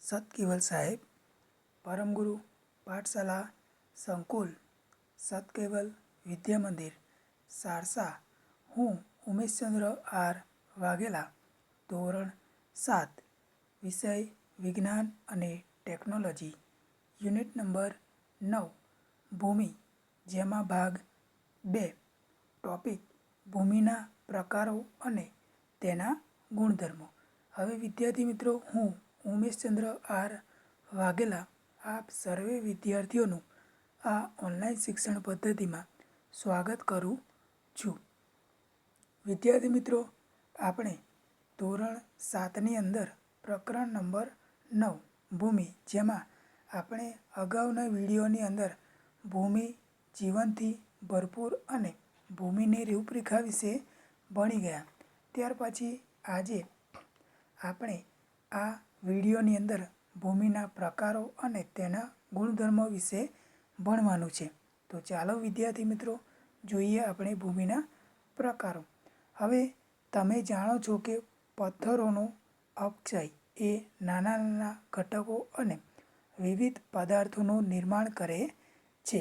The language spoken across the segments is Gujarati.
સત કેવલ સાહેબ પરમગુરુ પાઠશાલા સંકુલ સત કેવલ વિદ્યા મંદિર સારસા હું ઉમેશચંદ્ર આર વાઘેલા ધોરણ 7 વિષય વિજ્ઞાન અને ટેકનોલોજી યુનિટ નંબર 9 ભૂમિ જેમાં ભાગ 2 ટોપિક ભૂમિના પ્રકારો અને તેના ગુણધર્મો। હવે વિદ્યાર્થી મિત્રો હું ઉમેશચંદ્ર આર વાઘેલા આપ સર્વે વિદ્યાર્થીઓનું આ ઓનલાઈન શિક્ષણ પદ્ધતિમાં સ્વાગત કરું છું। વિદ્યાર્થી મિત્રો આપણે ધોરણ 7ની અંદર પ્રકરણ નંબર 9 ભૂમિ જેમાં આપણે અગાઉના વિડીયોની અંદર ભૂમિ જીવનથી ભરપૂર અને ભૂમિની રૂપરેખા વિશે ભણી ગયા। ત્યાર પછી આજે આપણે આ વિડીયોની અંદર ભૂમિના પ્રકારો અને તેના ગુણધર્મો વિશે ભણવાનું છે। તો ચાલો વિદ્યાર્થી મિત્રો જોઈએ આપણે ભૂમિના પ્રકારો। હવે તમે જાણો છો કે પથ્થરોનો અપક્ષય એ નાના નાના ઘટકો અને વિવિધ પદાર્થોનું નિર્માણ કરે છે,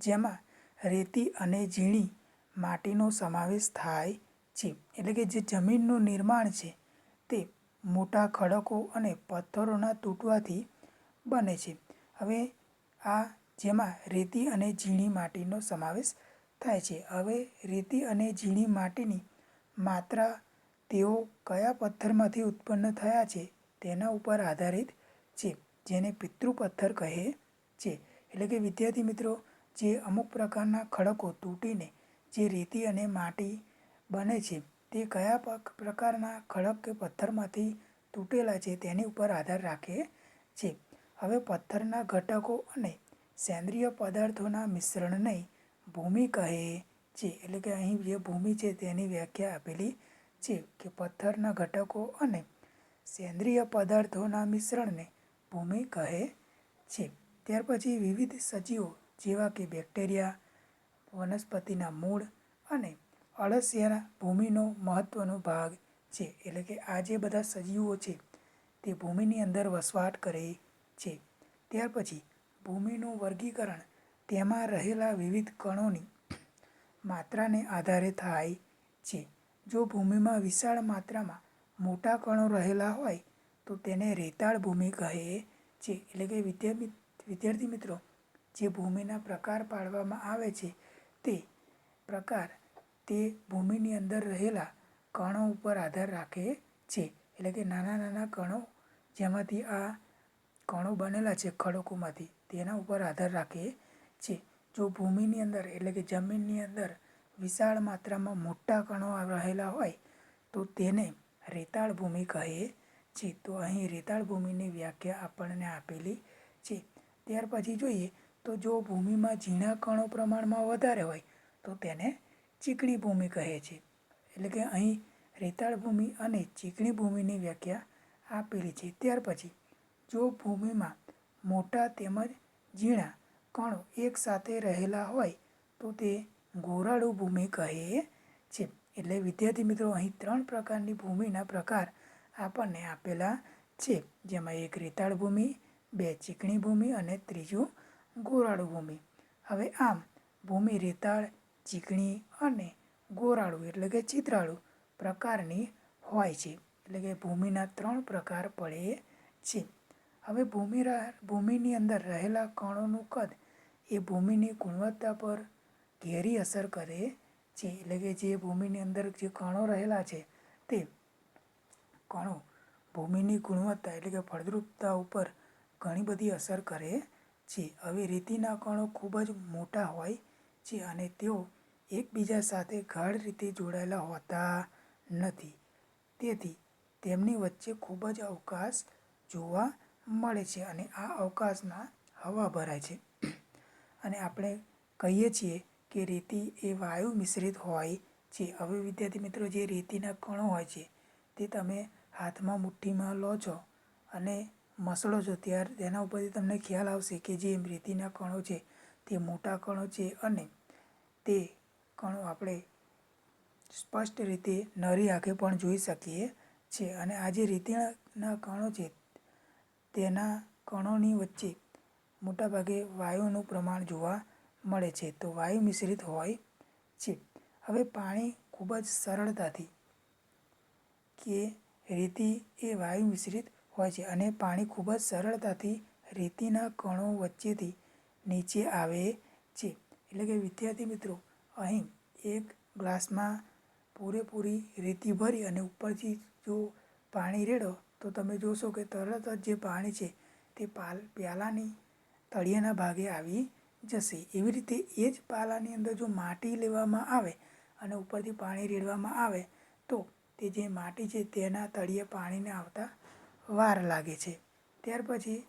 જેમાં રેતી અને ઝીણી માટીનો સમાવેશ થાય છે। એટલે કે જે જમીનનું નિર્માણ છે તે મોટા ખડકો અને પથ્થરોના તૂટવાથી બને છે। હવે આ જેમાં રેતી અને ઝીણી માટીનો સમાવેશ થાય છે। હવે રેતી અને ઝીણી માટીની માત્રા તેઓ કયા પથ્થરમાંથી ઉત્પન્ન થયા છે તેના ઉપર આધારિત છે, જેને પિતૃ પથ્થર કહે છે। એટલે કે વિદ્યાર્થી મિત્રો જે અમુક પ્રકારના ખડકો તૂટીને જે રેતી અને માટી બને છે તે કયા પ્રકારના ખડક કે પથ્થરમાંથી તૂટેલા છે તેની ઉપર આધાર રાખે છે। હવે પથ્થરના ઘટકો અને સેન્દ્રિય પદાર્થોના મિશ્રણને ભૂમિ કહે છે। એટલે કે અહીં જે ભૂમિ છે તેની વ્યાખ્યા આપેલી છે કે પથ્થરના ઘટકો અને સેન્દ્રિય પદાર્થોના મિશ્રણને ભૂમિ કહે છે। ત્યાર પછી વિવિધ સજીવો જેવા કે બેક્ટેરિયા, વનસ્પતિના મૂળ અને અળસિયા ભૂમિનો મહત્વનો ભાગ છે। એટલે કે આ જે બધા સજીવો છે તે ભૂમિની અંદર વસવાટ કરે છે। ત્યાર પછી ભૂમિનું વર્ગીકરણ તેમાં રહેલા વિવિધ કણોની માત્રાને આધારે થાય છે। જો ભૂમિમાં વિશાળ માત્રામાં મોટા કણો રહેલા હોય તો તેને રેતાળ ભૂમિ કહે છે। એટલે કે વિદ્યાર્થી મિત્રો જે ભૂમિના પ્રકાર પાડવામાં આવે છે તે પ્રકાર તે ભૂમિની અંદર રહેલા કણો ઉપર આધાર રાખે છે। એટલે કે નાના નાના કણો જેમાંથી આ કણો બનેલા છે ખડકોમાંથી તેના ઉપર આધાર રાખે છે। જો ભૂમિની અંદર એટલે કે જમીનની અંદર વિશાળ માત્રામાં મોટા કણો રહેલા હોય તો તેને રેતાળ ભૂમિ કહે છે। તો અહીં રેતાળ ભૂમિની વ્યાખ્યા આપણને આપેલી છે। ત્યાર પછી જોઈએ તો જો ભૂમિમાં ઝીણા કણો પ્રમાણમાં વધારે હોય તો તેને ચીકણી ભૂમિ કહે છે। એટલે કે અહીં રેતાળ ભૂમિ અને ચીકણી ભૂમિની વ્યાખ્યા આપેલી છે। ત્યાર પછી જો ભૂમિમાં મોટા તેમજ ઝીણા કણો એકસાથે રહેલા હોય તો તે ગોરાડુ ભૂમિ કહે છે। એટલે વિદ્યાર્થી મિત્રો અહીં 3 પ્રકારની ભૂમિના પ્રકાર આપણને આપેલા છે, જેમાં એક રેતાળ ભૂમિ, 2 ચીકણી ભૂમિ અને ત્રીજું ગોરાડુ ભૂમિ। હવે આમ ભૂમિ રેતાળ, ચીકણી અને ગોરાડુ એટલે કે ચિત્રાળુ પ્રકારની હોય છે। એટલે કે ભૂમિના 3 પ્રકાર પડે છે। હવે ભૂમિની અંદર રહેલા કણોનું કદ એ ભૂમિની ગુણવત્તા પર ઘેરી અસર કરે છે। એટલે કે જે ભૂમિની અંદર જે કણો રહેલા છે તે કણો ભૂમિની ગુણવત્તા એટલે કે ફળદ્રુપતા ઉપર ઘણી બધી અસર કરે છે। હવે રેતીના કણો ખૂબ જ મોટા હોય છે અને તેઓ એકબીજા સાથે ગાઢ રીતે જોડાયેલા હોતા નથી, તેથી તેમની વચ્ચે ખૂબ જ અવકાશ જોવા મળે છે અને આ અવકાશમાં હવા ભરાય છે અને આપણે કહીએ છીએ કે રેતી એ વાયુ મિશ્રિત હોય છે। હવે વિદ્યાર્થી મિત્રો જે રેતીના કણો હોય છે તે તમે હાથમાં મુઠ્ઠીમાં લો છો અને મસળો છો ત્યારે તેના ઉપરથી તમને ખ્યાલ આવશે કે જે રેતીના કણો છે તે મોટા કણો છે અને તે કણો આપણે સ્પષ્ટ રીતે નરી આંખે પણ જોઈ શકીએ છીએ। અને આ જે રેતીના કણો છે તેના કણોની વચ્ચે મોટાભાગે વાયુનું પ્રમાણ જોવા મળે છે, તો વાયુ મિશ્રિત હોય છે. હવે પાણી ખૂબ જ સરળતાથી કે રેતી એ વાયુ મિશ્રિત હોય છે અને પાણી ખૂબ જ સરળતાથી રેતીના કણો વચ્ચેથી નીચે આવે છે. એટલે કે વિદ્યાર્થી મિત્રો, અહીં એક ગ્લાસમાં પૂરેપૂરી રેતી ભરી અને ઉપરથી જો પાણી રેડો તો તમે જોશો કે તરત જ જે પાણી છે તે પ્યાલાની તળિયાના ભાગે આવી જશે. એવી રીતે એ જ પાલાની અંદર જો માટી લેવામાં આવે અને ઉપરથી પાણી રેડવામાં આવે તો તે જે માટી છે તેના તળિયે પાણીને આવતા વાર લાગે છે. ત્યાર પછી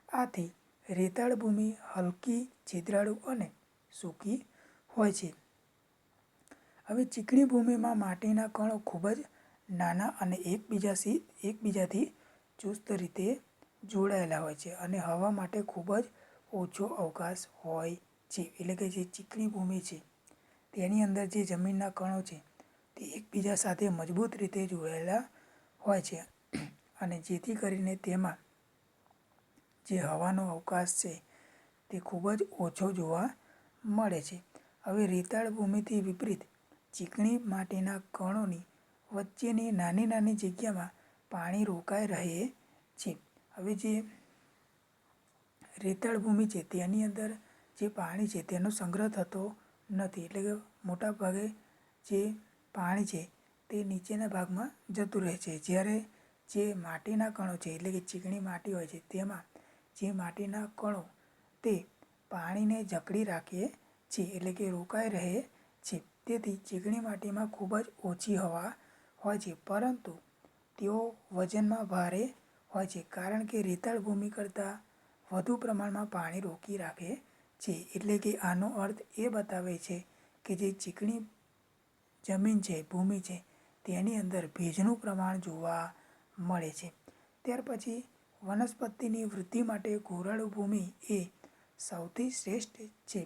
આથી રેતાળ ભૂમિ હલકી, છિદ્રાળુ અને સૂકી હોય છે. હવે ચીકણી ભૂમિમાં માટીના કણો ખૂબ જ નાના અને એકબીજાથી ચુસ્ત રીતે જોડાયેલા હોય છે અને હવા માટે ખૂબ જ ઓછો અવકાશ હોય છે. એટલે કે જે ચીકણી ભૂમિ છે તેની અંદર જે જમીનના કણો છે તે એકબીજા સાથે મજબૂત રીતે જોડાયેલા હોય છે અને જેથી કરીને તેમાં જે હવાનો અવકાશ છે તે ખૂબ જ ઓછો જોવા મળે છે. હવે રેતાળ ભૂમિથી વિપરીત ચીકણી માટીના કણોની વચ્ચેની નાની નાની જગ્યામાં પાણી રોકાઈ રહે છે. હવે જે રેતાળ ભૂમિ છે તેની અંદર જે પાણી છે તેનો સંગ્રહ થતો નથી. એટલે કે મોટા ભાગે જે પાણી છે તે નીચેના ભાગમાં જતું રહે છે. જ્યારે જે માટીના કણો છે એટલે કે ચીકણી માટી હોય છે તેમાં જે માટીના કણો તે પાણીને જકડી રાખે છે, એટલે કે રોકાઈ રહે છે. તેથી ચીકણી માટીમાં ખૂબ જ ઓછી હવા હોય છે, પરંતુ તેઓ વજનમાં ભારે હોય છે કારણ કે રેતાળ ભૂમિ કરતાં વધુ પ્રમાણમાં પાણી રોકી રાખે છે. એટલે કે આનો અર્થ એ બતાવે છે કે જે ચીકણી જમીન છે, ભૂમિ છે, તેની અંદર ભેજનું પ્રમાણ જોવા મળે છે. ત્યાર પછી વનસ્પતિની વૃદ્ધિ માટે ગોરાળુ ભૂમિ એ સૌથી શ્રેષ્ઠ છે.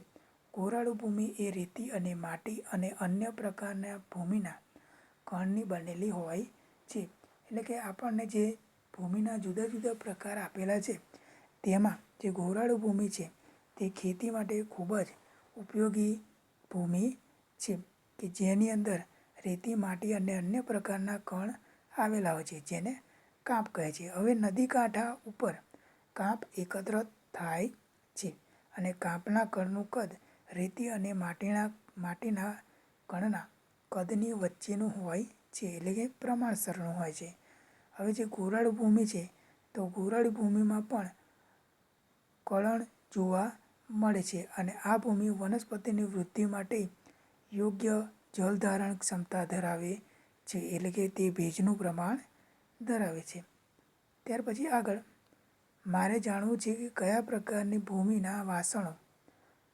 ગોરાળુ ભૂમિ એ રેતી અને માટી અને અન્ય પ્રકારના ભૂમિના કણની બનેલી હોય છે. એટલે કે આપણને જે ભૂમિના જુદા જુદા પ્રકાર આપેલા છે તેમાં જે ગોરાળુ ભૂમિ છે તે ખેતી માટે ખૂબ જ ઉપયોગી ભૂમિ છે કે જેની અંદર રેતી, માટી અને અન્ય પ્રકારના કણ આવેલા હોય છે, જેને કાંપ કહે છે. હવે નદી કાંઠા ઉપર કાંપ એકત્ર થાય છે અને કાંપના કણનું કદ રેતી અને માટીના કણના કદની વચ્ચેનું હોય છે, એટલે કે પ્રમાણસરનું હોય છે. હવે જે ગોરાળુ ભૂમિ છે તો ગોરાળુ ભૂમિમાં પણ કળણ જોવા મળે છે અને આ ભૂમિ વનસ્પતિની વૃદ્ધિ માટે યોગ્ય જલધારણ ક્ષમતા ધરાવે છે, એટલે કે તે ભેજનું પ્રમાણ ધરાવે છે. ત્યાર પછી આગળ મારે જાણવું છે કે કયા પ્રકારની ભૂમિના વાસણો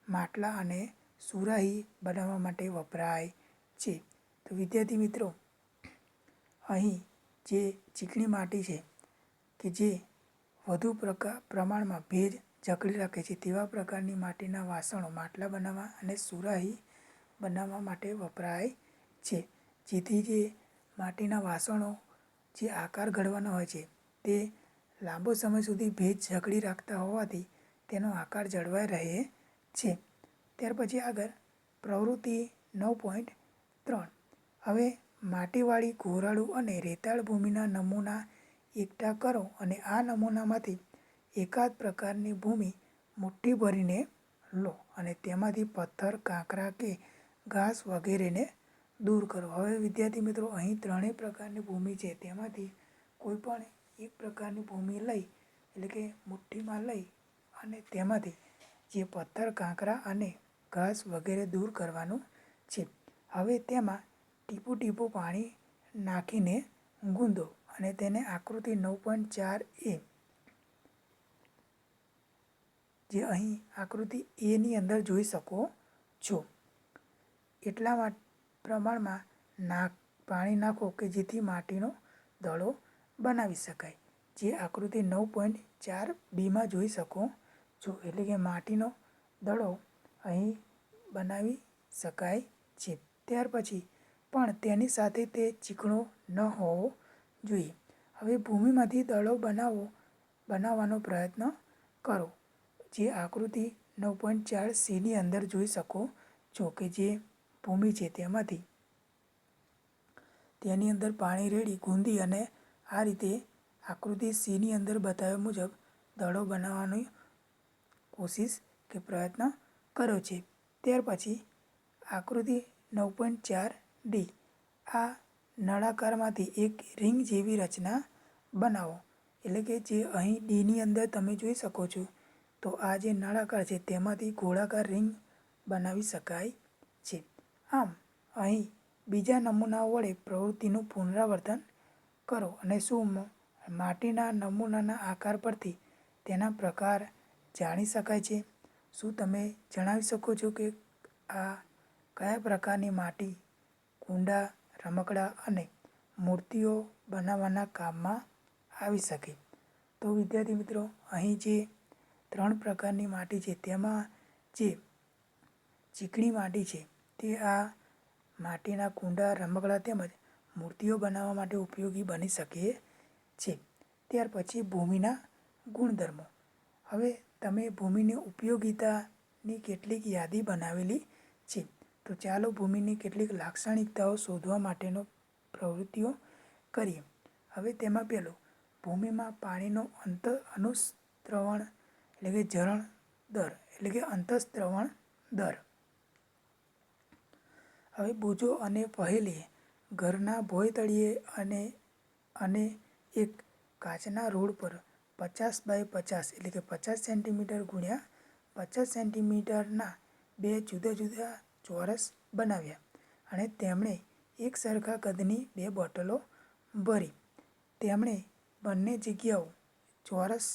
માટલા અને સુરાહી બનાવવા માટે વપરાય છે. તો વિદ્યાર્થી મિત્રો, અહીં જે ચીકણી માટી છે કે જે વધુ પ્રમાણમાં ભેજ જકડી રાખે છે તેવા પ્રકારની માટીના વાસણો માટલા બનાવવા અને સુરાહી બનાવવા માટે વપરાય છે. જેથી જે માટીના વાસણો જે આકાર ઘડવાના હોય છે તે લાંબો સમય સુધી ભેજ જકડી રાખતા હોવાથી તેનો આકાર જળવાઈ રહે છે. ત્યાર પછી આગળ પ્રવૃત્તિ 9.3. હવે માટીવાળી ગોરાળુ અને રેતાળ ભૂમિના નમૂના એકઠા કરો અને આ નમૂનામાંથી એકાદ પ્રકારની ભૂમિ મુઠ્ઠી ભરીને લો અને તેમાંથી પથ્થર, કાંકરા કે ઘાસ વગેરેને દૂર કરો. હવે વિદ્યાર્થી મિત્રો, અહીં ત્રણેય પ્રકારની ભૂમિ છે તેમાંથી કોઈ પણ એક પ્રકારની ભૂમિ લઈ, એટલે કે મુઠ્ઠીમાં લઈ અને તેમાંથી જે પથ્થર, કાંકરા અને ઘાસ વગેરે દૂર કરવાનું છે. હવે તેમાં ટીપું ટીપું પાણી નાખીને ગૂંથો અને તેને આકૃતિ 9.4a જે અહીં આકૃતિ એની અંદર જોઈ શકો છો એટલા પ્રમાણમાં પાણી નાખો કે જેથી માટીનો દડો બનાવી શકાય, જે આકૃતિ 9.4bમાં જોઈ શકો છો. એટલે કે માટીનો દડો અહીં બનાવી શકાય છે. ત્યાર પછી પણ તેની સાથે તે ચીકણો ન હોવો જોઈએ. હવે ભૂમિમાંથી દડો બનાવવાનો પ્રયત્ન કરો. જે આકૃતિ 9.4 અંદર જોઈ શકો છો કે જે ભૂમિ છે તેની અંદર પાણી રેડી ગુંદી અને આ રીતે આકૃતિ C અંદર બતાવ્યા મુજબ દડો બનાવવાની કોશિશ કે પ્રયત્ન કર્યો છે. ત્યાર પછી આકૃતિ 9.4D આ નળાકારમાંથી એક રિંગ જેવી રચના બનાવો. એટલે કે જે અહીં Dની અંદર તમે જોઈ શકો છો તો આ જે નળાકાર છે તેમાંથી ગોળાકાર રિંગ બનાવી શકાય છે. આમ અહીં બીજા નમૂનાઓ વડે પ્રવૃત્તિનું પુનરાવર્તન કરો અને શું માટીના નમૂનાના આકાર પરથી તેના પ્રકાર જાણી શકાય છે? શું તમે જણાવી શકો છો કે આ કયા પ્રકારની માટી કુંડા, રમકડા અને મૂર્તિઓ બનાવવાના કામમાં આવી શકે? તો વિદ્યાર્થી મિત્રો, અહીં જે 3 પ્રકારની માટી છે તેમાં જે ચીકણી માટી છે તે આ માટીના કુંડા, રમકડા તેમજ મૂર્તિઓ બનાવવા માટે ઉપયોગી બની શકે છે. ત્યાર પછી ભૂમિના ગુણધર્મો. હવે તમે ભૂમિની ઉપયોગિતાની કેટલીક યાદી બનાવેલી છે. તો ચાલો ભૂમિની કેટલીક લાક્ષણિકતાઓ શોધવા માટેનો પ્રવૃત્તિઓ કરીએ. હવે તેમાં પહેલું, ભૂમિમાં પાણીનો અનુસ્રવણ એટલે કે ઝરણ દર એટલે કે અંતઃસ્રવણ દર. હવે બુજો અને પહેલીએ ઘરના ભોંયતળિયે અને એક કાચના રોડ પર 50x50 એટલે કે 50 સેન્ટીમીટર ગુણ્યા 50 સેન્ટીમીટરના 2 જુદા જુદા ચોરસ બનાવ્યા અને તેમણે એક સરખા કદની 2 બોટલો ભરી. તેમણે બંને જગ્યાઓ ચોરસ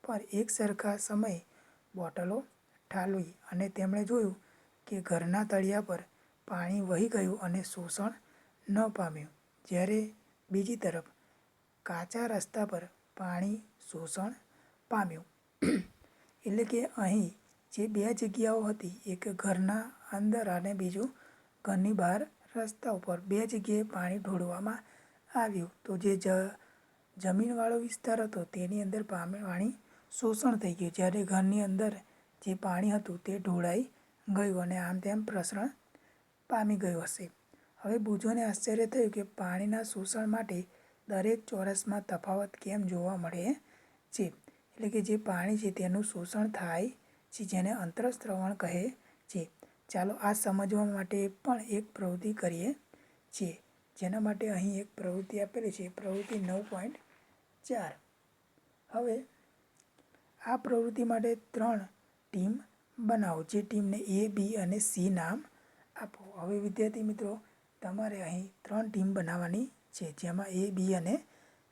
પર એક સરખા સમયે બોટલો ઠાલવી અને તેમણે જોયું કે ઘરના તળિયા પર પાણી વહી ગયું અને શોષણ ન પામ્યું, જ્યારે બીજી તરફ કાચા રસ્તા પર પાણી શોષણ પામ્યું. એટલે કે અહીં જે 2 જગ્યાઓ હતી, એક ઘરના અંદર અને બીજું ઘરની બહાર રસ્તા ઉપર 2 જગ્યાએ પાણી ઢોળવામાં આવ્યું. તો જે જમીનવાળો વિસ્તાર હતો તેની અંદર પાણી શોષણ થઈ ગયું, જ્યારે ઘરની અંદર જે પાણી હતું તે ઢોળાઈ ગયું અને આમ તેમ પ્રસરણ પામી ગયું હશે. હવે બુજોને આશ્ચર્ય થયું કે પાણીના શોષણ માટે દરેક ચોરસમાં તફાવત કેમ જોવા મળે છે. એટલે કે જે પાણી છે તેનું શોષણ થાય છે, જેને અંતઃસ્રવણ કહે છે. ચાલો આ સમજવા માટે પણ એક પ્રવૃત્તિ કરીએ છીએ, જેના માટે અહીં એક પ્રવૃત્તિ આપેલી છે, પ્રવૃત્તિ 9.4. હવે આ પ્રવૃત્તિ માટે 3 ટીમ બનાવો. જે ટીમને A, B અને C નામ આપો. હવે વિદ્યાર્થી મિત્રો, તમારે અહીં 3 ટીમ બનાવવાની છે, જેમાં A, B અને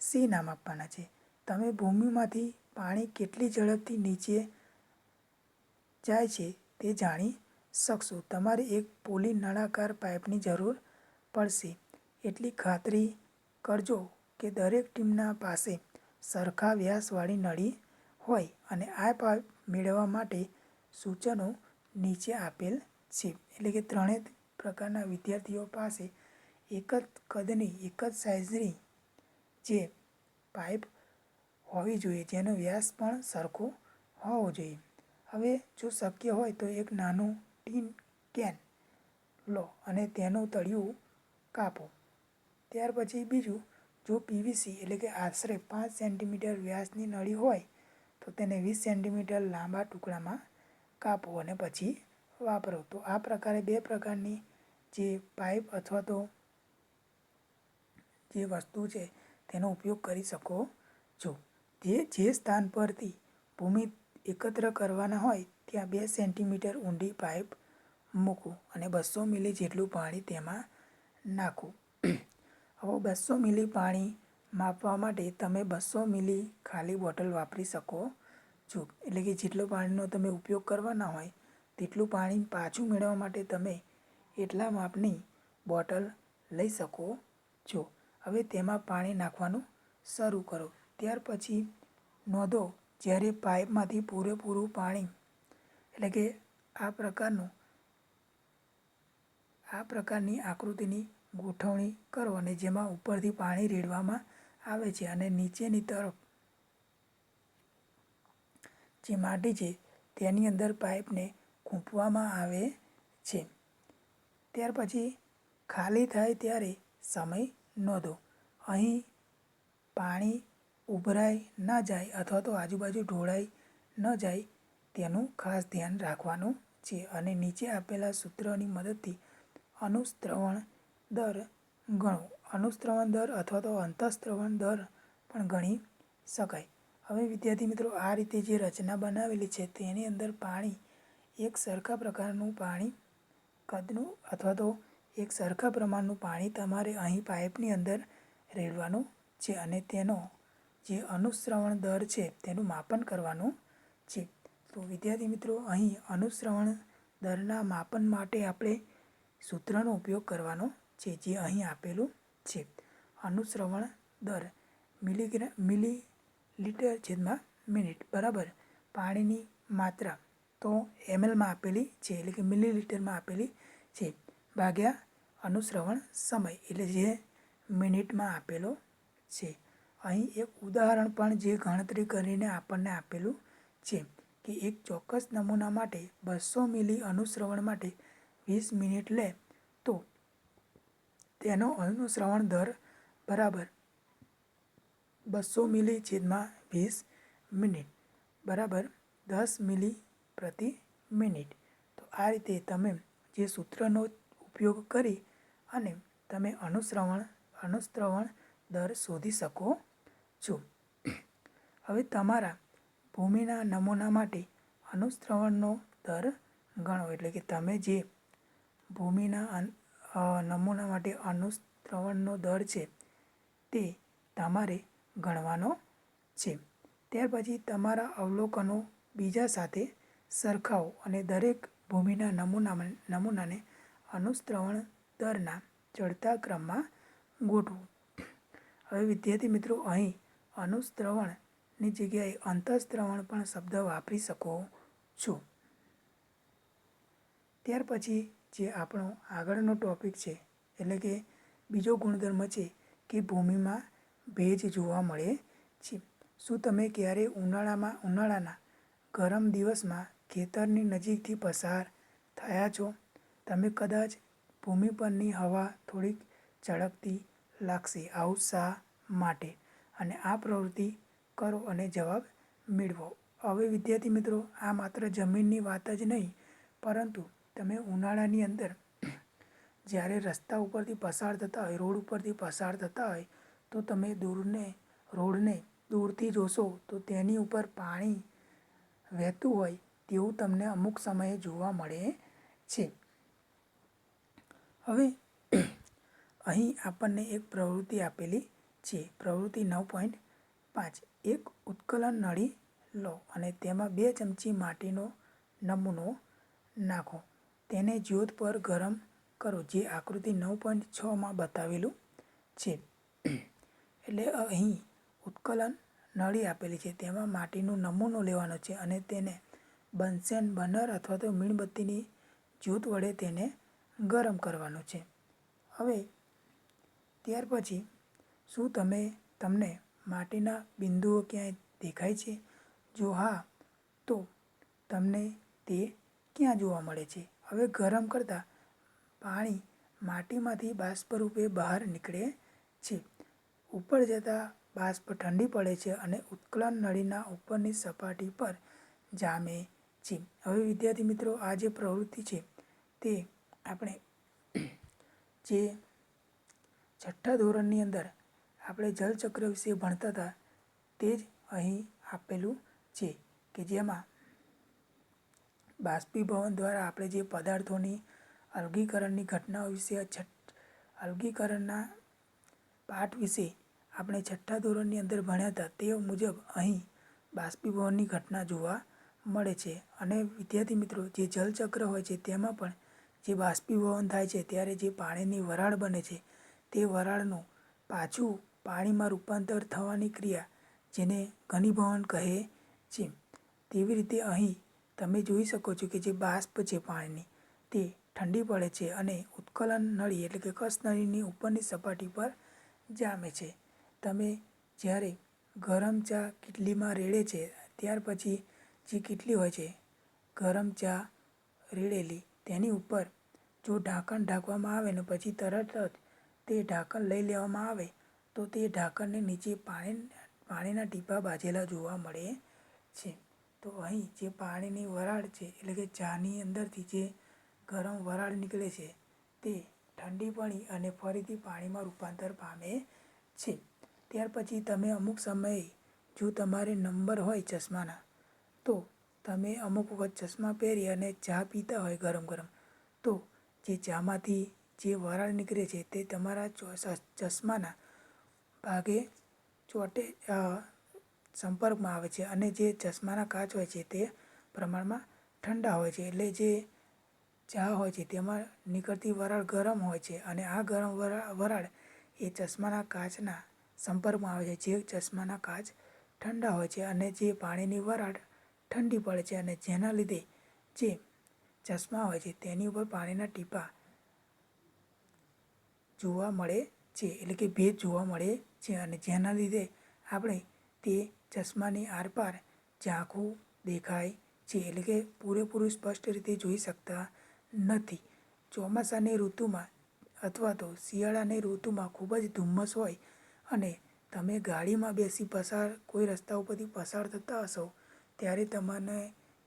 C નામ આપવાના છે. તમે ભૂમિમાંથી પાણી કેટલી ઝડપથી નીચે જાય છે તે જાણી શકશો. તમારે એક પોલી નળાકાર પાઇપની જરૂર પડશે. એટલી ખાતરી કરજો કે દરેક ટીમના પાસે સરખા વ્યાસવાળી નળી હોય અને આ પાઇપ મેળવવા માટે સૂચનો નીચે આપેલ છે. એટલે કે 3 પ્રકારના વિદ્યાર્થીઓ પાસે એક જ કદની, એક જ સાઇઝની જે પાઇપ હોવી જોઈએ, જેનો વ્યાસ પણ સરખો હોવો જોઈએ. હવે જો શક્ય હોય તો એક નાનું ટીન કેન લો અને તેનું તળિયું કાપો. ત્યાર પછી બીજું, જો PVC એટલે કે આશરે 5 સેન્ટીમીટર વ્યાસની નળી હોય તો તેને 20 સેન્ટીમીટર લાંબા ટુકડામાં કાપો અને પછી વાપરો. તો આ પ્રકારે 2 પ્રકારની જે પાઇપ અથવા તો જે વસ્તુ છે તેનો ઉપયોગ કરી શકો છો. જે સ્થાન પરથી ભૂમિ એકત્ર કરવાના હોય ત્યાં 2 સેન્ટીમીટર ઊંડી પાઇપ મૂકો અને 200 મિલી જેટલું પાણી તેમાં નાખો. હવે 200 મિલી પાણી માપવા માટે તમે 200 મિલી ખાલી બોટલ વાપરી શકો છો. એટલે કે જેટલો પાણીનો તમે ઉપયોગ કરવાના હોય તેટલું પાણી પાછું મેળવવા માટે તમે એટલા માપની બોટલ લઈ શકો છો. હવે તેમાં પાણી નાખવાનું શરૂ કરો. ત્યાર પછી નોંધો, જ્યારે પાઇપમાંથી પૂરેપૂરું પાણી એટલે કે આ પ્રકારની આકૃતિની ગોઠવણી કરો અને જેમાં ઉપરથી પાણી રેડવામાં આવે છે અને નીચેની તરફ જે માટી છે તેની અંદર પાઇપને ખૂંપવામાં આવે છે. ત્યાર પછી ખાલી થાય ત્યારે સમય નોંધો. અહીં પાણી ઉભરાઈ ન જાય અથવા તો આજુબાજુ ઢોળાઈ ન જાય તેનું ખાસ ધ્યાન રાખવાનું છે. અને નીચે આપેલા સૂત્રની મદદથી અનુસ્રવણ દર ગણો. અનુસ્રવણ દર અથવા તો અંતઃસ્રવણ દર પણ ગણી શકાય. હવે વિદ્યાર્થી મિત્રો, આ રીતે જે રચના બનાવેલી છે તેની અંદર પાણી એક સરખા પ્રકારનું પાણી કદનું અથવા તો એક સરખા પ્રમાણનું પાણી તમારે અહીં પાઇપની અંદર રેડવાનું છે અને તેનો જે અનુસ્રવણ દર છે તેનું માપન કરવાનું છે. તો વિદ્યાર્થી મિત્રો, અહીં અનુસ્રવણ દરના માપન માટે આપણે સૂત્રનો ઉપયોગ કરવાનો છે જે અહીં આપેલું છે. અનુસ્રવણ દર મિલીલીટર છેદમાં મિનિટ બરાબર પાણીની માત્રા તો mlમાં આપેલી છે એટલે કે મિલીલીટરમાં આપેલી છે ભાગ્યા અનુસ્રવણ સમય એટલે જે મિનિટમાં આપેલો છે. અહીં એક ઉદાહરણ પણ જે ગણતરી કરીને આપણને આપેલું છે કે એક ચોક્કસ નમૂના માટે 200 મિલી અનુસ્રવણ માટે 20 મિનિટ લે તો તેનો અનુસ્રવણ દર બરાબર 200 મિલી છેદમાં 20 મિનિટ બરાબર 10 મિલી પ્રતિ મિનિટ. તો આ રીતે તમે જે સૂત્રનો ઉપયોગ કરી અને તમે અનુસ્રવણ દર શોધી શકો છો. હવે તમારા ભૂમિના નમૂના માટે અનુસ્રવણનો દર ગણો. એટલે કે તમે જે ભૂમિના નમૂના માટે અનુસ્રવણનો દર છે તે તમારે ગણવાનો છે. ત્યાર પછી તમારા અવલોકનો બીજા સાથે સરખાવો અને દરેક ભૂમિના નમૂનાને અનુસ્રવણ દરના ચડતા ક્રમમાં ગોઠવો. હવે વિદ્યાર્થી મિત્રો, અહીં અનુસ્રવણની જગ્યાએ અંતઃસ્રવણ પણ શબ્દ વાપરી શકો છો. ત્યાર પછી જે આપણો આગળનો ટોપિક છે એટલે કે બીજો ગુણધર્મ છે કે ભૂમિમાં ભેજ જોવા મળે છે. શું તમે ક્યારેય ઉનાળાના ગરમ દિવસમાં ખેતરની નજીકથી પસાર થયા છો? તમે કદાચ ભૂમિ પરની હવા થોડીક ચળકતી લાગશે. આવું શા માટે? અને આ પ્રવૃત્તિ કરો અને જવાબ મેળવો. હવે વિદ્યાર્થી મિત્રો, આ માત્ર જમીનની વાત જ નહીં પરંતુ તમે ઉનાળાની અંદર જ્યારે રસ્તા ઉપરથી પસાર થતા હોય, રોડ ઉપરથી પસાર થતા હોય તો તમે રોડને દૂરથી જોશો તો તેની ઉપર પાણી વહેતું હોય તેવું તમને અમુક સમયે જોવા મળે છે. હવે અહીં આપણને એક પ્રવૃત્તિ આપેલી છે. પ્રવૃત્તિ 9.5. એક ઉત્કલન નળી લો અને તેમાં 2 ચમચી માટીનો નમૂનો નાખો. તેને જ્યોત પર ગરમ કરો જે આકૃતિ 9.6માં બતાવેલું છે. એટલે અહીં ઉત્કલન નળી આપેલી છે તેમાં માટીનો નમૂનો લેવાનો છે અને તેને બન્સેન બર્નર અથવા તો મીણબત્તીની જ્યોત વડે તેને ગરમ કરવાનો છે. હવે ત્યાર પછી શું તમને માટીના બિંદુઓ ક્યાંય દેખાય છે? જો હા, તો તમને તે ક્યાં જોવા મળે છે? હવે ગરમ કરતાં પાણી માટીમાંથી બાષ્પ રૂપે બહાર નીકળે છે. ઉપર જતાં બાષ્પ ઠંડી પડે છે અને ઉત્કલન નળીના ઉપરની સપાટી પર જામે છે. હવે વિદ્યાર્થી મિત્રો, આ જે પ્રવૃત્તિ છે તે આપણે જે 6ઠ્ઠા ધોરણની અંદર આપણે જલચક્ર વિશે ભણતા હતા તે જ અહીં આપેલું છે કે જેમાં બાષ્પીભવન દ્વારા આપણે જે પદાર્થોની અલગીકરણની ઘટનાઓ વિશે અલગીકરણના પાઠ વિશે આપણે 6ઠ્ઠા ધોરણની અંદર ભણ્યા હતા તે મુજબ અહીં બાષ્પીભવનની ઘટના જોવા મળે છે. અને વિદ્યાર્થી મિત્રો, જે જલચક્ર હોય છે તેમાં પણ જે બાષ્પીભવન થાય છે ત્યારે જે પાણીની વરાળ બને છે તે વરાળનું પાછું પાણીમાં રૂપાંતર થવાની ક્રિયા જેને ઘનીભવન કહે છે. તેવી રીતે અહીં તમે જોઈ શકો છો કે જે બાષ્પ છે પાણીની તે ઠંડી પડે છે અને ઉત્કલન નળી એટલે કે કસ નળીની ઉપરની સપાટી પર જામે છે. તમે જ્યારે ગરમ ચા કીટલીમાં રેડે છે ત્યાર પછી જે કીટલી હોય છે ગરમ ચા રેડેલી તેની ઉપર જો ઢાંકણ ઢાંકવામાં આવે ને પછી તરત જ તે ઢાંકણ લઈ લેવામાં આવે તો તે ઢાંકણને નીચે પાણીના ટીપાં બાજેલા જોવા મળે છે. તો અહીં જે પાણીની વરાળ છે એટલે કે ચાની અંદરથી જે ગરમ વરાળ નીકળે છે તે ઠંડી પડી અને ફરીથી પાણીમાં રૂપાંતર પામે છે. ત્યાર પછી તમે અમુક સમયે જો તમારે નંબર હોય ચશ્માના તો તમે અમુક વખત ચશ્મા પહેરી અને ચા પીતા હોય ગરમ ગરમ તો જે ચામાંથી જે વરાળ નીકળે છે તે તમારા ચશ્માના ભાગે સંપર્કમાં આવે છે અને જે ચશ્માના કાચ હોય છે તે પ્રમાણમાં ઠંડા હોય છે. એટલે જે ચા હોય છે તેમાં નીકળતી વરાળ ગરમ હોય છે અને આ ગરમ વરાળ એ ચશ્માના કાચના સંપર્કમાં આવે છે જે ચશ્માના કાચ ઠંડા હોય છે અને જે પાણીની વરાળ ઠંડી પડે છે અને જેના લીધે જે ચશ્મા હોય છે તેની ઉપર પાણીના ટીપાં જોવા મળે છે એટલે કે ભેજ જોવા મળે છે અને જેના લીધે આપણે તે ચશ્માની આરપાર ઝાંખું દેખાય છે એટલે કે પૂરેપૂરું સ્પષ્ટ રીતે જોઈ શકતા નથી. ચોમાસાની ઋતુમાં અથવા તો શિયાળાની ઋતુમાં ખૂબ જ ધુમ્મસ હોય અને તમે ગાડીમાં બેસી કોઈ રસ્તા ઉપરથી પસાર થતા હશો ત્યારે તમને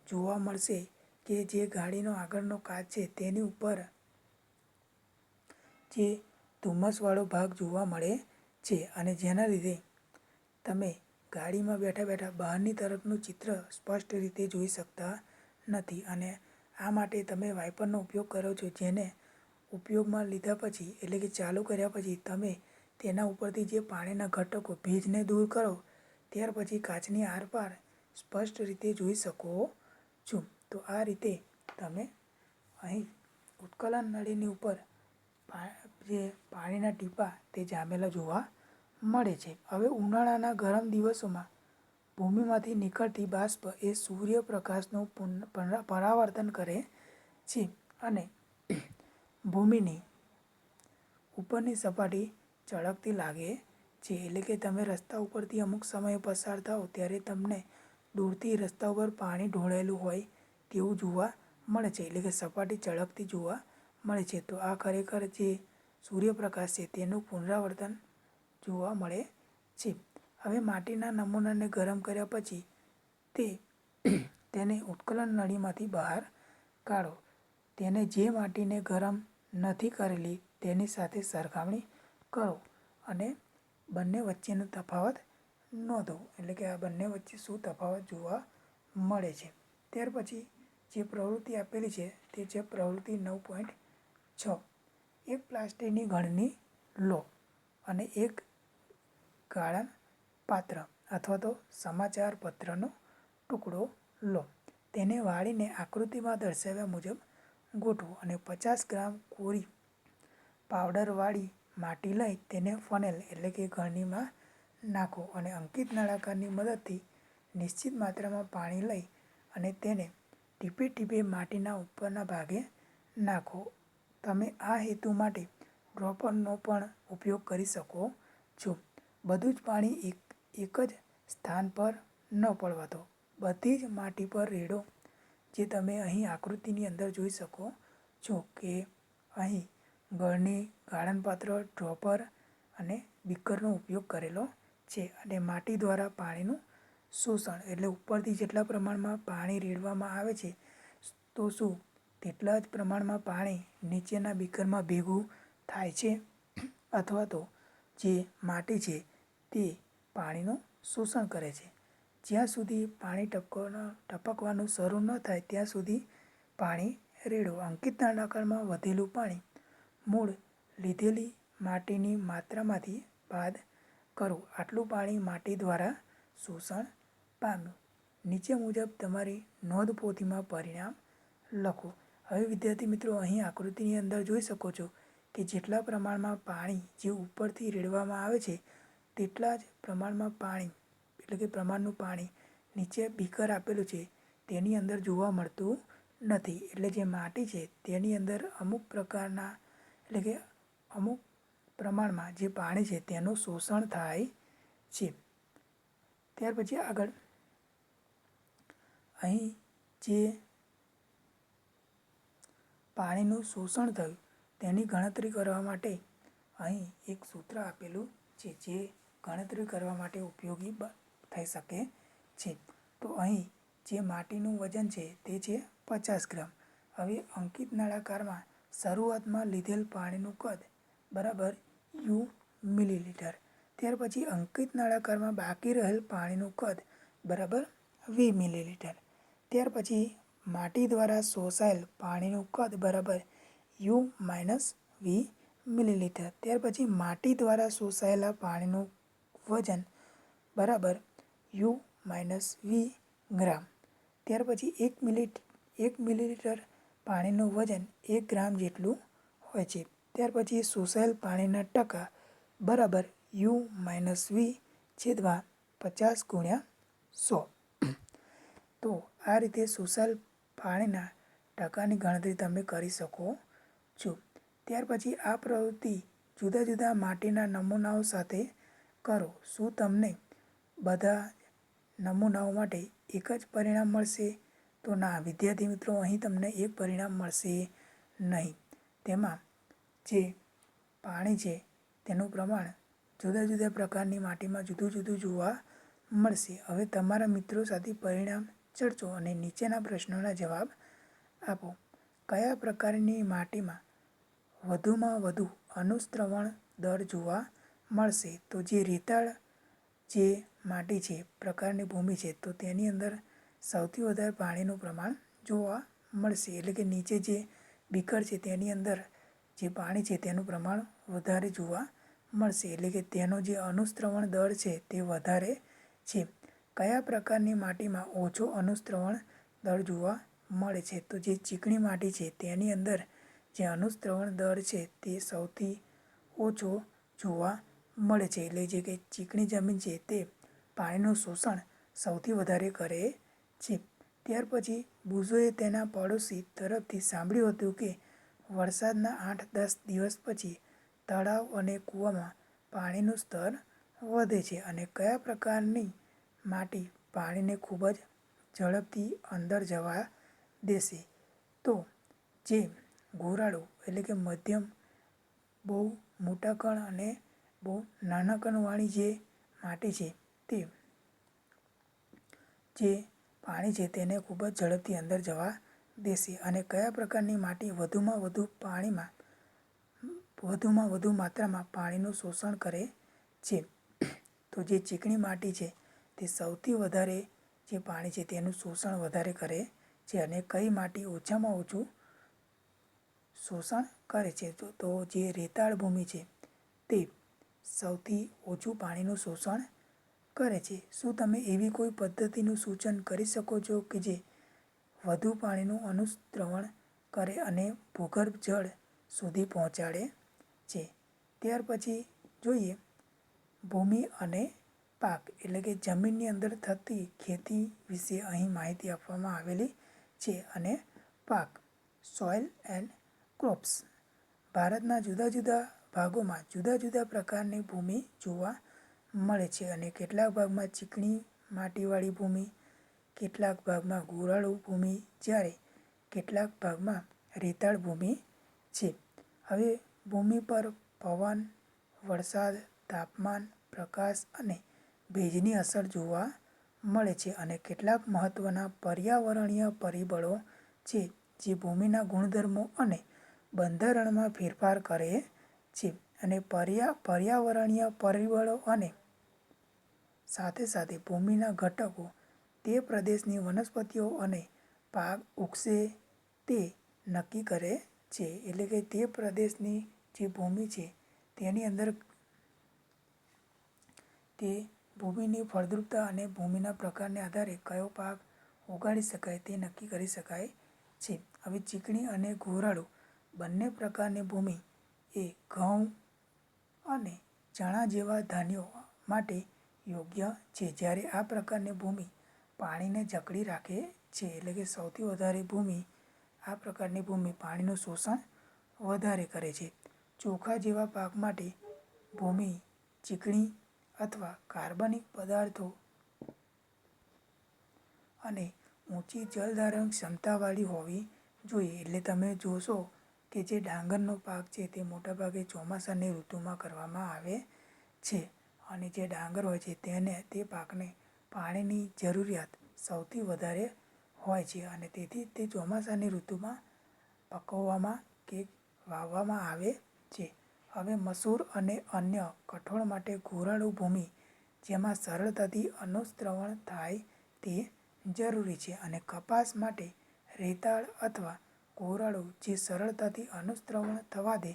જોવા મળશે કે જે ગાડીનો આગળનો કાચ છે તેની ઉપર જે ધુમ્મસવાળો ભાગ જોવા મળે છે અને જેના લીધે તમે ગાડીમાં બેઠા બેઠા બહારની તરફનું ચિત્ર સ્પષ્ટ રીતે જોઈ શકતા નથી અને આ માટે તમે વાઇપરનો ઉપયોગ કરો છો જેને ઉપયોગમાં લીધા પછી એટલે કે ચાલુ કર્યા પછી તમે તેના ઉપરથી જે પાણીના ઘટકો ભેજને દૂર કરો ત્યાર પછી કાચની આરપાર સ્પષ્ટ રીતે જોઈ શકો છો. તો આ રીતે તમે અહીં ઉત્કલન નળીની ઉપર જે પાણીના ટીપાં તે જામેલા જોવા મળે છે. હવે ઉનાળાના ગરમ દિવસોમાં ભૂમિમાંથી નીકળતી બાષ્પ એ સૂર્યપ્રકાશનું પરાવર્તન કરે છે અને ભૂમિની ઉપરની સપાટી ચળકતી લાગે છે. એટલે કે તમે રસ્તા ઉપરથી અમુક સમયે પસાર થાઓ ત્યારે તમને દૂરથી રસ્તા ઉપર પાણી ઢોળાયેલું હોય તેવું જોવા મળે છે એટલે કે સપાટી ચળકતી જોવા મળે છે. તો આ ખરેખર જે સૂર્યપ્રકાશ છે તેનું પુનરાવર્તન જોવા મળે છે. હવે માટીના નમૂનાને ગરમ કર્યા પછી તેને ઉત્કલન નળીમાંથી બહાર કાઢો. તેને જે માટીને ગરમ નથી કરેલી તેની સાથે સરખામણી કરો અને બંને વચ્ચેનો તફાવત નોંધો એટલે કે આ બંને વચ્ચે શું તફાવત જોવા મળે છે. ત્યાર પછી જે પ્રવૃત્તિ આપેલી છે તે છે પ્રવૃત્તિ 9.6. એક પ્લાસ્ટિકની ગળણી લો અને એક ગાળણ પાત્ર અથવા તો સમાચાર પત્રનો ટુકડો લો. તેને વાળીને આકૃતિમાં દર્શાવ્યા મુજબ ગોઠવો અને 50 ગ્રામ કોરી પાવડરવાળી માટી લઈ તેને ફનેલ એટલે કે ગળણીમાં નાખો અને અંકિત નળાકારની મદદથી નિશ્ચિત માત્રામાં પાણી લઈ અને તેને ટીપે ટીપે માટીના ઉપરના ભાગે નાખો. તમે આ હેતુ માટે ડ્રોપરનો પણ ઉપયોગ કરી શકો છો. બધું જ પાણી એક જ સ્થાન પર ન પડવા દો. બધી જ માટી પર રેડો. જે તમે અહીં આકૃતિની અંદર જોઈ શકો છો કે અહીં ગળણી, ગાળણપાત્ર, ડ્રોપર અને બીકરનો ઉપયોગ કરેલો છે અને માટી દ્વારા પાણીનું શોષણ એટલે ઉપરથી જેટલા પ્રમાણમાં પાણી રેડવામાં આવે છે તો શું તેટલા જ પ્રમાણમાં પાણી નીચેના બીકરમાં ભેગું થાય છે અથવા તો જે માટી છે તે પાણીનું શોષણ કરે છે. જ્યાં સુધી પાણી ટપકવાનું શરૂ ન થાય ત્યાં સુધી પાણી રેડો. અંકિત નળાકારમાં વધેલું પાણી મૂળ લીધેલી માટીની માત્રામાંથી બાદ કરો. આટલું પાણી માટી દ્વારા શોષણ પામ્યું. નીચે મુજબ તમારી નોંધપોથીમાં પરિણામ લખો. હવે વિદ્યાર્થી મિત્રો અહીં આકૃતિની અંદર જોઈ શકો છો કે જેટલા પ્રમાણમાં પાણી જે ઉપરથી રેડવામાં આવે છે તેટલા જ પ્રમાણમાં પાણી એટલે કે પ્રમાણનું પાણી નીચે બીકર આપેલું છે તેની અંદર જોવા મળતું નથી. એટલે જે માટી છે તેની અંદર અમુક પ્રકારના એટલે કે અમુક પ્રમાણમાં જે પાણી છે તેનું શોષણ થાય છે. ત્યાર પછી આગળ અહીં જે પાણીનું શોષણ થયું તેની ગણતરી કરવા માટે અહીં એક સૂત્ર આપેલું છે જે ગણતરી કરવા માટે ઉપયોગી થઈ શકે છે. તો અહીં જે માટીનું વજન છે તે છે 50 ગ્રામ. હવે અંકિત નળાકારમાં શરૂઆતમાં લીધેલ પાણીનું કદ બરાબર યુ મિલીલીટર. ત્યાર પછી અંકિત નળાકારમાં બાકી રહેલ પાણીનું કદ બરાબર વી મિલીલીટર. ત્યાર પછી માટી દ્વારા શોષાયેલ પાણીનું કદ બરાબર યુ માઇનસ વી મિલીલીટર. ત્યાર પછી માટી દ્વારા શોષાયેલા પાણીનું વજન બરાબર યુ માઇનસ વી ગ્રામ. ત્યાર પછી 1 મિલીલીટર પાણીનું વજન 1 ગ્રામ જેટલું હોય છે. ત્યાર પછી શોષાયેલ પાણીના ટકા બરાબર યુ માઇનસ વી છેદમાં 50 × 100. તો આ રીતે શોષાયેલ પાણીના ટકાની ગણતરી તમે કરી શકો છો. ત્યાર પછી આ પ્રવૃત્તિ જુદા જુદા માટીના નમૂનાઓ સાથે કરો. શું તમને બધા નમૂનાઓ માટે એક જ પરિણામ મળશે? તો ના વિદ્યાર્થી મિત્રો, અહીં તમને એક પરિણામ મળશે નહીં. તેમાં જે પાણી છે તેનું પ્રમાણ જુદા જુદા પ્રકારની માટીમાં જુદું જુદું જોવા મળશે. હવે તમારા મિત્રો સાથે પરિણામ ચર્ચો અને નીચેના પ્રશ્નોના જવાબ આપો. કયા પ્રકારની માટીમાં વધુમાં વધુ અનુશ્રવણ દર જોવા મળશે? તો જે રેતાળ જે માટી છે, પ્રકારની ભૂમિ છે, તો તેની અંદર સૌથી વધારે પાણીનું પ્રમાણ જોવા મળશે. એટલે કે નીચે જે બીકર છે તેની અંદર જે પાણી છે તેનું પ્રમાણ વધારે જોવા મળશે. એટલે કે તેનો જે અનુશ્રવણ દર છે તે વધારે છે. કયા પ્રકારની માટીમાં ઓછો અનુશ્રવણ દર જોવા મળે છે? તો જે ચીકણી માટી છે તેની અંદર જે અનુશ્રવણ દર છે તે સૌથી ઓછો જોવા મળે છે. એટલે જે કે ચીકણી જમીન છે તે પાણીનું શોષણ સૌથી વધારે કરે છે. ત્યાર પછી બુઝોએ તેના પડોશી તરફથી સાંભળ્યું હતું કે વરસાદના 8-10 દિવસ પછી તળાવ અને કૂવામાં પાણીનું સ્તર વધે છે. અને કયા પ્રકારની માટી પાણીને ખૂબ જ ઝડપથી અંદર જવા દેશે? તો જે ગોરાળુ એટલે કે મધ્યમ, બહુ મોટા કણ અને બહુ નાના કણવાળી જે માટી છે તે જે પાણી છે તેને ખૂબ જ ઝડપથી અંદર જવા દેશે. અને કયા પ્રકારની માટી વધુમાં વધુ માત્રામાં પાણીનું શોષણ કરે છે? તો જે ચીકણી માટી છે તે સૌથી વધારે જે પાણી છે તેનું શોષણ વધારે કરે છે. અને કઈ માટી ઓછામાં ઓછું શોષણ કરે છે? તો જે રેતાળ ભૂમિ છે તે સૌથી ઓછું પાણીનું શોષણ કરે છે. શું તમે એવી કોઈ પદ્ધતિનું સૂચન કરી શકો છો કે જે વધુ પાણીનું અનુશ્રવણ કરે અને ભૂગર્ભ જળ સુધી પહોંચાડે છે? ત્યાર પછી જોઈએ ભૂમિ અને પાક એટલે કે જમીનની અંદર થતી ખેતી વિશે અહીં માહિતી આપવામાં આવેલી છે. અને પાક સોઇલ એન્ડ ક્રોપ્સ. ભારતના જુદા જુદા ભાગોમાં જુદા જુદા પ્રકારની ભૂમિ જોવા મળે છે. અને કેટલાક ભાગમાં ચીકણી માટીવાળી ભૂમિ, કેટલાક ભાગમાં ગોરાળુ ભૂમિ, જ્યારે કેટલાક ભાગમાં રેતાળ ભૂમિ છે. હવે ભૂમિ પર પવન, વરસાદ, તાપમાન, પ્રકાશ અને ભેજની અસર જોવા મળે છે. અને કેટલાક મહત્વના પર્યાવરણીય પરિબળો છે જે ભૂમિના ગુણધર્મો અને બંધારણમાં ફેરફાર કરે છે. અને પર્યાવરણીય પરિબળો અને સાથે સાથે ભૂમિના ઘટકો તે પ્રદેશની વનસ્પતિઓ અને પાક ઉગશે તે નક્કી કરે છે. એટલે કે તે પ્રદેશની જે ભૂમિ છે તેની અંદર તે ભૂમિની ફળદ્રુપતા અને ભૂમિના પ્રકારને આધારે કયો પાક ઉગાડી શકાય તે નક્કી કરી શકાય છે. હવે ચીકણી અને ગોરાળુ બંને પ્રકારની ભૂમિ એ ઘઉં અને ચણા જેવા ધાન્યો માટે યોગ્ય છે. જ્યારે આ પ્રકારની ભૂમિ પાણીને જકડી રાખે છે. એટલે કે સૌથી વધારે આ પ્રકારની ભૂમિ પાણીનું શોષણ વધારે કરે છે. ચોખા જેવા પાક માટે ભૂમિ ચીકણી અથવા કાર્બનિક પદાર્થો અને ઊંચી જલધારણ ક્ષમતાવાળી હોવી જોઈએ. એટલે તમે જોશો કે જે ડાંગરનો પાક છે તે મોટાભાગે ચોમાસાની ઋતુમાં કરવામાં આવે છે અને જે ડાંગર હોય છે તે પાકને પાણીની જરૂરિયાત સૌથી વધારે હોય છે અને તેથી તે ચોમાસાની ઋતુમાં પકવવામાં કે વાવવામાં આવે છે. હવે મસૂર અને અન્ય કઠોળ માટે ગોરાળુ ભૂમિ જેમાં સરળતાથી અનુશ્રવણ થાય તે જરૂરી છે અને કપાસ માટે રેતાળ અથવા ગોરાળુ જે સરળતાથી અનુશ્રવણ થવા દે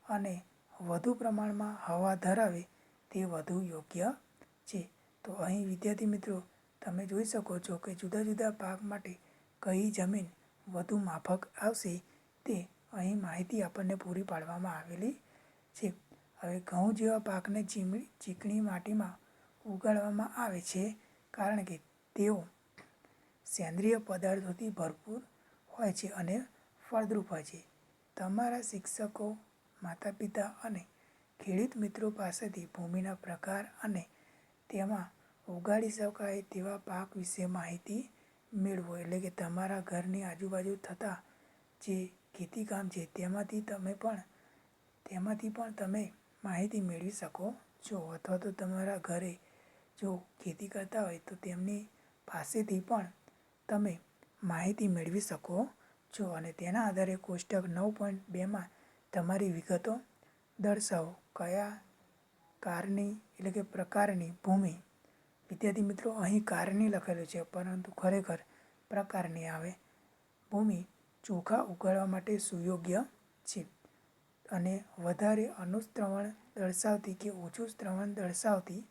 અને વધુ પ્રમાણમાં હવા ધરાવે તે વધુ યોગ્ય છે. તો અહીં વિદ્યાર્થી મિત્રો તમે જોઈ શકો છો કે જુદા જુદા પાક માટે કઈ જમીન વધુ માફક આવશે તે અહીં માહિતી આપણને પૂરી પાડવામાં આવેલી છે. હવે ઘઉં જેવા પાકને ચીકણી માટીમાં ઉગાડવામાં આવે છે કારણ કે તેઓ સેન્દ્રિય પદાર્થોથી ભરપૂર હોય છે અને ફળદ્રુપ હોય છે. તમારા શિક્ષકો, માતા પિતા અને ખેડૂત મિત્રો પાસેથી ભૂમિના પ્રકાર અને તેમાં ઉગાડી શકાય તેવા પાક વિશે માહિતી મેળવો. એટલે કે તમારા ઘરની આજુબાજુ થતા જે ખેતીકામ છે તેમાંથી પણ તમે માહિતી મેળવી શકો છો અથવા તો તમારા ઘરે જો ખેતી કરતા હોય તો તેમની પાસેથી પણ તમે માહિતી મેળવી શકો છો અને તેના આધારે કોષ્ટક 9.2માં તમારી વિગતો દર્શાવો. કયા કારની એટલે કે પ્રકારની ભૂમિ, વિદ્યાર્થી મિત્રો અહીં કારની લખેલું છે પરંતુ ખરેખર પ્રકારની આવે, ભૂમિ ચોખા ઉગાડવા માટે સુયોગ્ય છે અને વધારે અનુશ્રવણ દર્શાવતી કે ઓછું શ્રવણ દર્શાવતી.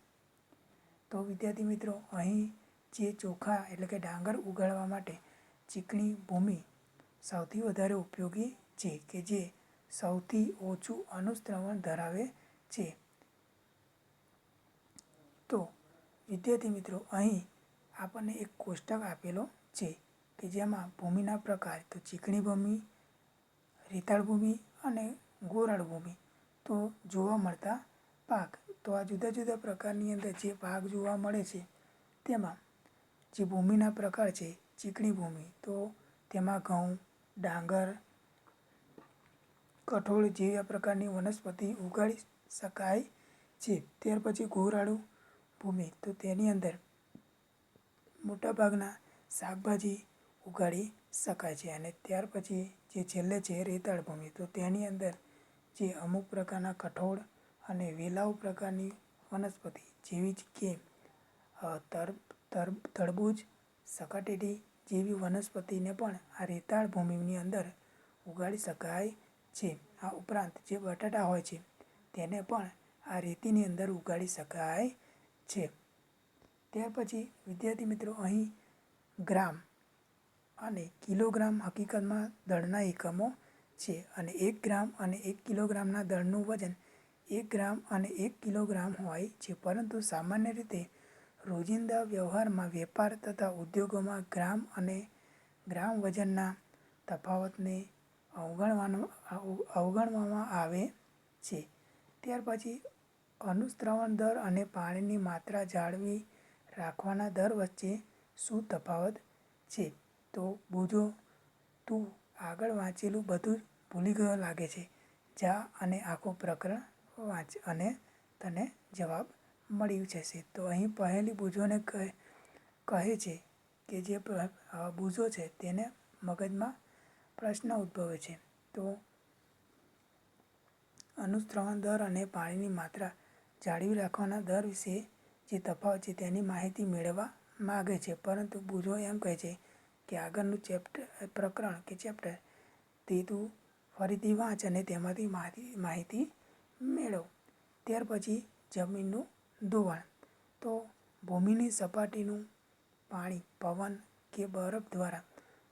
તો વિદ્યાર્થી મિત્રો અહીં જે ચોખા એટલે કે ડાંગર ઉગાડવા માટે ચીકણી ભૂમિ સૌથી વધારે ઉપયોગી છે કે જે સૌથી ઓછું અનુશ્રવણ ધરાવે છે. તો વિદ્યાર્થી મિત્રો અહીં આપણને એક કોષ્ટક આપેલો છે કે જેમાં ભૂમિના પ્રકાર તો ચીકણી ભૂમિ, રેતાળ ભૂમિ અને ગોરાળ ભૂમિ તો જોવા મળતા પાક. તો આ જુદા જુદા પ્રકારની અંદર જે પાક જોવા મળે છે તેમાં જે ભૂમિના પ્રકાર છે ચીકણી ભૂમિ તો તેમાં ઘઉં, ડાંગર, કઠોળ જેવા પ્રકારની વનસ્પતિ ઉગાડી શકાય છે. ત્યાર પછી ગોરાળુ ભૂમિ તો તેની અંદર મોટાભાગના શાકભાજી ઉગાડી શકાય છે અને ત્યાર પછી જે છેલ્લે છે રેતાળ ભૂમિ તો તેની અંદર જે અમુક પ્રકારના કઠોળ અને વેલાઓ પ્રકારની વનસ્પતિ જેવી કે તરબૂચ, સકાટેટી જેવી વનસ્પતિને પણ આ રેતાળ ભૂમિની અંદર ઉગાડી શકાય છે. આ ઉપરાંત જે બટાટા હોય છે તેને પણ આ રેતીની અંદર ઉગાડી શકાય છે. ત્યાર પછી વિદ્યાર્થી મિત્રો અહીં ગ્રામ અને કિલોગ્રામ હકીકતમાં દળના એકમો છે અને 1 ગ્રામ અને 1 કિલોગ્રામના દળનું વજન 1 ગ્રામ અને 1 કિલોગ્રામ હોય છે. પરંતુ સામાન્ય રીતે રોજિંદા વ્યવહારમાં વેપાર તથા ઉદ્યોગોમાં ગ્રામ અને ગ્રામ વજનના તફાવતને અવગણવામાં આવે છે. ત્યાર પછી અનુશ્રવણ દર અને પાણીની માત્રા જાળવી રાખવાના દર વચ્ચે શું તફાવત છે? તો બુજો તું આગળ વાંચેલું બધું જ ભૂલી ગયો લાગે છે. જા અને આખું પ્રકરણ વાંચ અને તને જવાબ મળી જશે. તો અહીં પહેલી બુજોને કહે છે કે જે બુજો છે તેને મગજમાં પ્રશ્ન ઉદ્ભવે છે. તો અનુશ્રવણ દર અને પાણીની માત્રા જાળવી રાખવાના દર વિશે જે તફાવત છે તેની માહિતી મેળવવા માગે છે પરંતુ બુજો એમ કહે છે કે આગળનું પ્રકરણ કે ચેપ્ટર તે તું ફરીથી વાંચ અને તેમાંથી માહિતી મેળવ. ત્યાર પછી જમીનનું ધોવાણ તો ભૂમિની સપાટીનું પાણી, પવન કે બરફ દ્વારા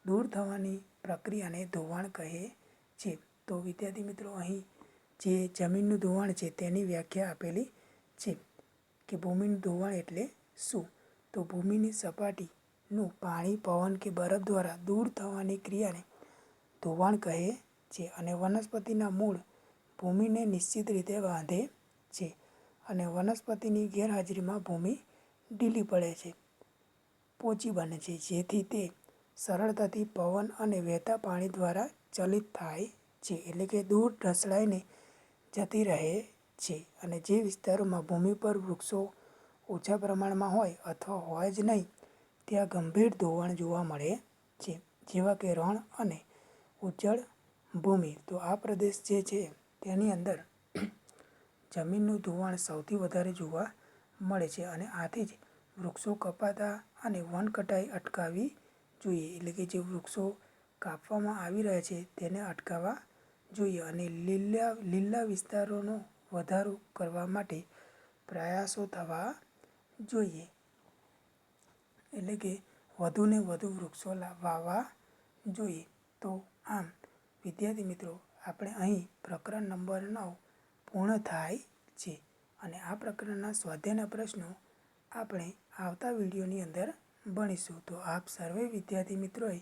દૂર થવાની પ્રક્રિયાને ધોવાણ કહે છે. તો વિદ્યાર્થી મિત્રો અહીં જે જમીનનું ધોવાણ છે તેની વ્યાખ્યા આપેલી છે કે ભૂમિનું ધોવાણ એટલે શું? તો ભૂમિની સપાટીનું પાણી, પવન કે બરફ દ્વારા દૂર થવાની ક્રિયાને ધોવાણ કહે છે અને વનસ્પતિના મૂળ ભૂમિને નિશ્ચિત રીતે બાંધે છે અને વનસ્પતિની ગેરહાજરીમાં ભૂમિ ઢીલી પડે છે, પોચી બને છે, જેથી તે સરળતાથી પવન અને વહેતા પાણી દ્વારા ચલિત થાય છે, એટલે કે દૂર ઢસડાઈને જતી રહે છે. અને જે વિસ્તારોમાં ભૂમિ પર વૃક્ષો ઓછા પ્રમાણમાં હોય અથવા હોય જ નહીં, ત્યાં ગંભીર ધોવાણ જોવા મળે છે, જેવા કે રણ અને ઉજ્જડ ભૂમિ. તો આ પ્રદેશ જે છે તેની અંદર જમીનનું ધોવાણ સૌથી વધારે જોવા મળે છે, અને આથી જ વૃક્ષો કપાતા અને વન કટાઈ અટકાવવી જોઈએ, એટલે કે જે વૃક્ષો કાપવામાં આવી રહ્યા છે તેને અટકાવવા જોઈએ અને લીલા વિસ્તારોનો વધારો કરવા માટે પ્રયાસો થવા જોઈએ, એટલે કે વધુને વધુ વૃક્ષો વાવવા જોઈએ. તો આમ વિદ્યાર્થી મિત્રો, આપણે અહીં પ્રકરણ નંબર 9 પૂર્ણ થાય છે, અને આ પ્રકરણના સ્વાધ્યાયના પ્રશ્નો આપણે આવતા વિડીયોની અંદર ભણીશું. તો આપ સર્વે વિદ્યાર્થી મિત્રોએ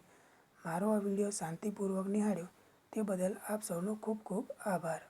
મારો આ વિડીયો શાંતિપૂર્વક નિહાળ્યો તે બદલ આપ સૌનો ખૂબ ખૂબ આભાર.